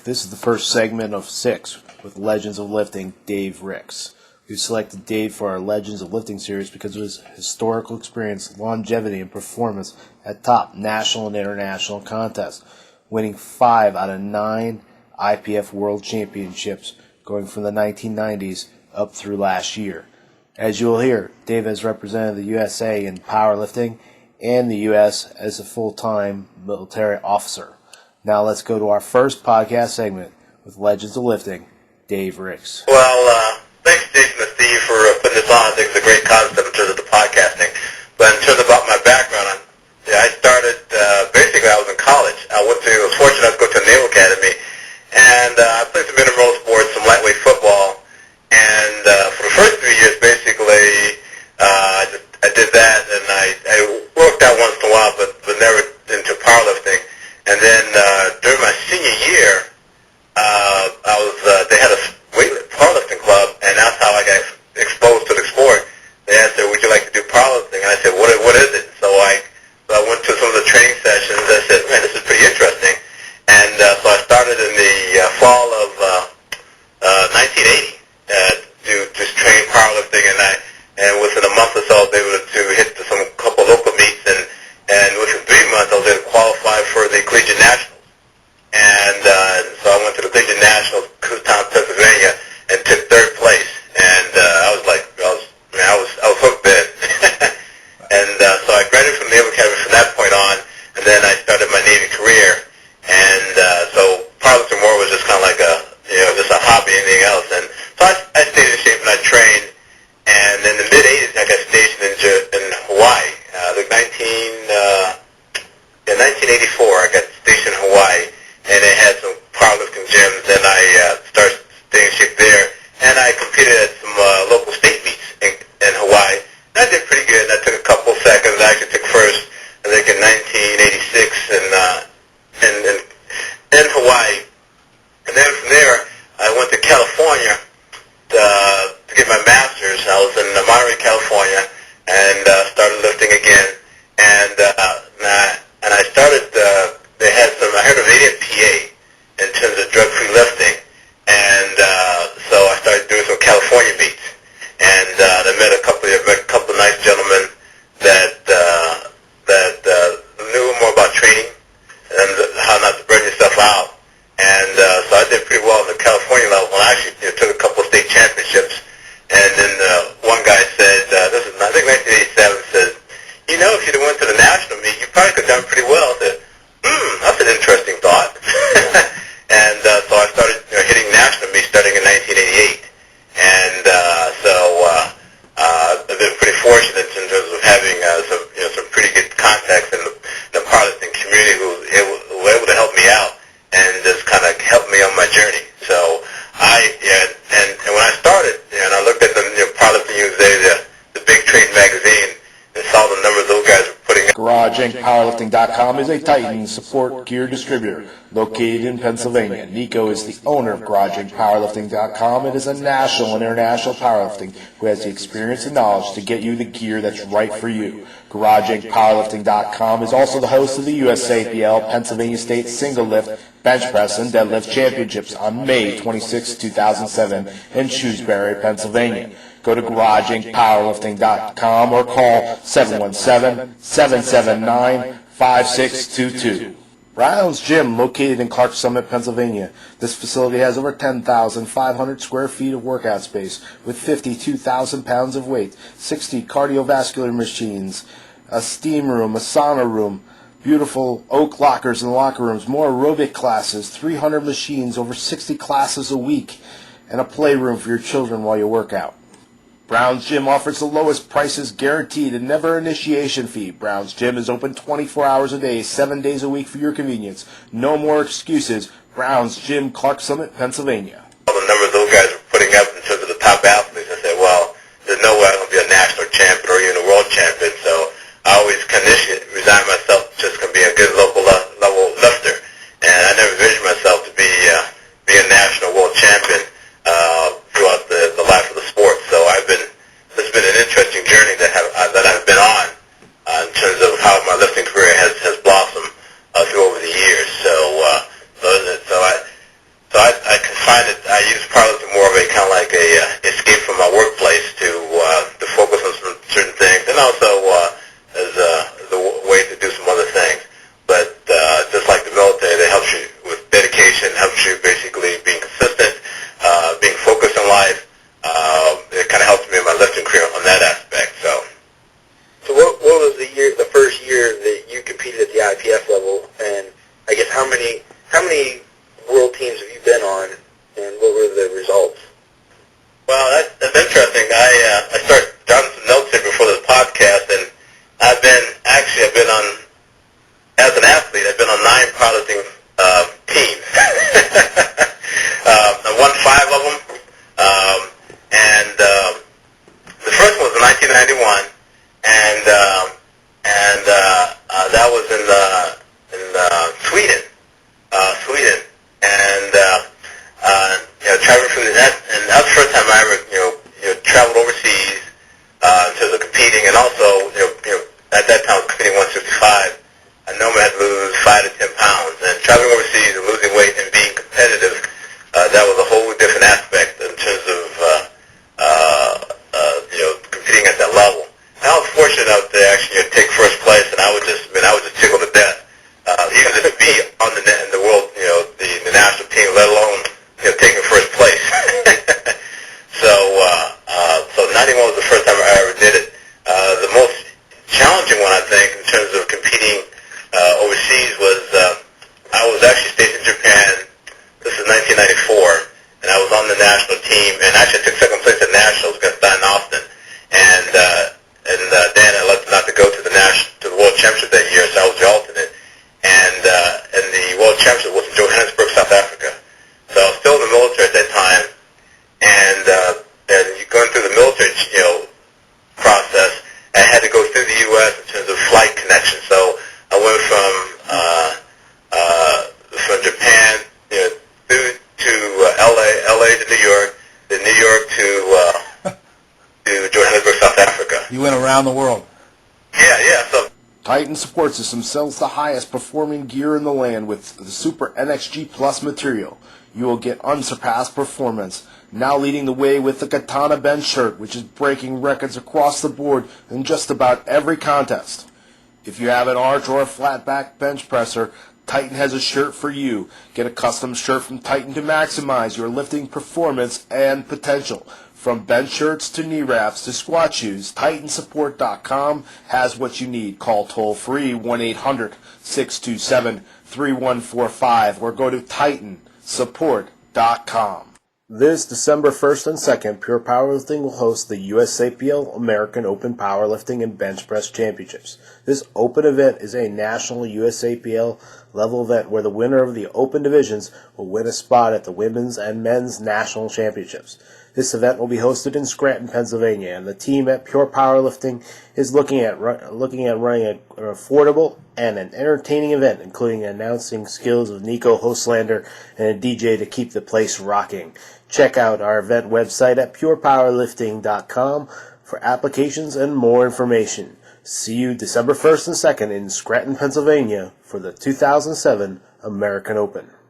This is the first segment of 6 with Legends of Lifting, Dave Ricks. We've selected Dave for our Legends of Lifting series because of his historical experience, longevity, and performance at top national and international contests, winning 5 out of 9 IPF World Championships going from the 1990s up through last year. As you will hear, Dave has represented the USA in powerlifting and the U.S. as a full-time military officer. Now let's go to our first podcast segment with Legends of Lifting, Dave Ricks. Well, thanks Jason and Steve for putting this on. I think it's a great concept in terms of the podcasting. But in terms of about my background, I started, basically I was in college. I was fortunate enough to go to a Naval Academy, and I played some intramural sports, some lightweight football, and for the first 3 years, basically, I did that, and I worked out once in a while, but never into powerlifting. And then during my senior year, they had a powerlifting club, and that's how I got exposed to the sport. They asked, "Would you like to do powerlifting?" And I said, "What is it?" So I went to some of the training sessions. I said, "Man, this is pretty interesting." And so I started in the fall of 1980 to just train powerlifting, and within a month or so, I was able to hit some couple local meets, and within 3 months, I was able to qualify for the collegiate nationals. And so I went to the collegiate nationals, Kutztown, Pennsylvania, and took third place. And I was hooked then. And so I graduated from the Naval Academy from that point on, and then I started my Navy career. And so powerlifting more was just kind of like just a hobby, anything else. And so I stayed in shape and I trained. And in the mid-'80s, I got stationed in Hawaii. 1984, I got stationed in Hawaii, and they had some powerlifting gyms, and I started staying in shape there. And I competed at some local state meets in Hawaii. And I did pretty good. I took a couple seconds. I actually took first, I think, in 1986 in Hawaii. And then from there, I went to California to get my master's. I was in Monterey, California, and started lifting again. And I started, they had some, I heard of ADPA in terms of drug-free lifting. And so I started doing some California meets. And I met a couple of nice gentlemen that knew more about training and how not to burn yourself out. And so I did pretty well on the California level. And I actually took a couple of state championships. And then one guy said, this is, I think 1987, said, if you'd have went to the national meet, you probably could have done pretty well. I said, that's an interesting thought. And so I started hitting national meets starting in 1988. And so I've been pretty fortunate in terms of having some pretty good contacts in the powerlifting community who were able to help me out and just kind of help me on my journey. So and when I started, and I looked at the Powerlifting USA, the big trade magazine, and saw the numbers those guys were putting out. GarageIncPowerlifting.com is a Titan support gear distributor located in Pennsylvania. Nico is the owner of GarageIncPowerlifting.com. It is a national and international powerlifting who has the experience and knowledge to get you the gear that's right for you. GarageIncPowerlifting.com is also the host of the USAPL Pennsylvania State Single Lift, Bench Press, and Deadlift Championships on May 26, 2007 in Shrewsbury, Pennsylvania. Go to GarageIncPowerlifting.com or call 717-779-5622. Brown's Gym, located in Clark Summit, Pennsylvania. This facility has over 10,500 square feet of workout space with 52,000 pounds of weight, 60 cardiovascular machines, a steam room, a sauna room, beautiful oak lockers in the locker rooms, more aerobic classes, 300 machines, over 60 classes a week, and a playroom for your children while you work out. Brown's Gym offers the lowest prices guaranteed and never initiation fee. Brown's Gym is open 24 hours a day, 7 days a week for your convenience. No more excuses. Brown's Gym, Clark Summit, Pennsylvania. All the numbers those guys were putting up in terms of the top athletes, I said, well, there's no way I'm going to be a national champion or even a world champion. So I always resigned myself just going to be a good local level lifter. And I never envisioned myself to be a national world champion throughout the life of the sport. So it's been an interesting journey that I've been on in terms of how my lifting career has blossomed through over the years. So I started done some notes here before this podcast, and I've been on, as an athlete, I've been on 9 powerlifting teams. I won 5 of them, and the first one was in 1991, and that was in Sweden, and traveling from and that was the first time I ever traveled overseas in terms of competing, and also at that time I was competing 165. I normally had to lose 5 to 10 pounds, and traveling overseas and losing weight and being competitive, that was a whole different aspect in terms of competing at that level. And I was fortunate enough to actually take first place, and I was just tickled to death. Even just to be on in the world, the national team, let alone taking first place. So 91 was the first time I ever did it. The most challenging one, I think, in terms of competing overseas was I was actually stationed in Japan. This is 1994, and I was on the national team, and actually took second place at nationals against Don Austin. And Dan elected not to go to the World Championship that year, so I was the alternate. And the World Championship was in Johannesburg, South Africa. So I was still in the military at that time, and going through the military, process, I had to go through the U.S. in terms of flight connection. So I went from Japan, through to LA to New York, then New York to Johannesburg, South Africa. You went around the world. Yeah. So Titan Support System sells the highest performing gear in the land with the Super NXG Plus material. You will get unsurpassed performance. Now leading the way with the Katana Bench shirt, which is breaking records across the board in just about every contest. If you have an arch or a flat back bench presser, Titan has a shirt for you. Get a custom shirt from Titan to maximize your lifting performance and potential. From bench shirts to knee wraps to squat shoes, TitanSupport.com has what you need. Call toll-free 1-800-627-3145 or go to TitanSupport.com. This December 1st and 2nd, Pure Powerlifting will host the USAPL American Open Powerlifting and Bench Press Championships. This open event is a national USAPL level event where the winner of the open divisions will win a spot at the women's and men's national championships. This event will be hosted in Scranton, Pennsylvania, and the team at Pure Powerlifting is looking at running an affordable and an entertaining event, including announcing skills of Nico Hoslander and a DJ to keep the place rocking. Check out our event website at purepowerlifting.com for applications and more information. See you December 1st and 2nd in Scranton, Pennsylvania for the 2007 American Open.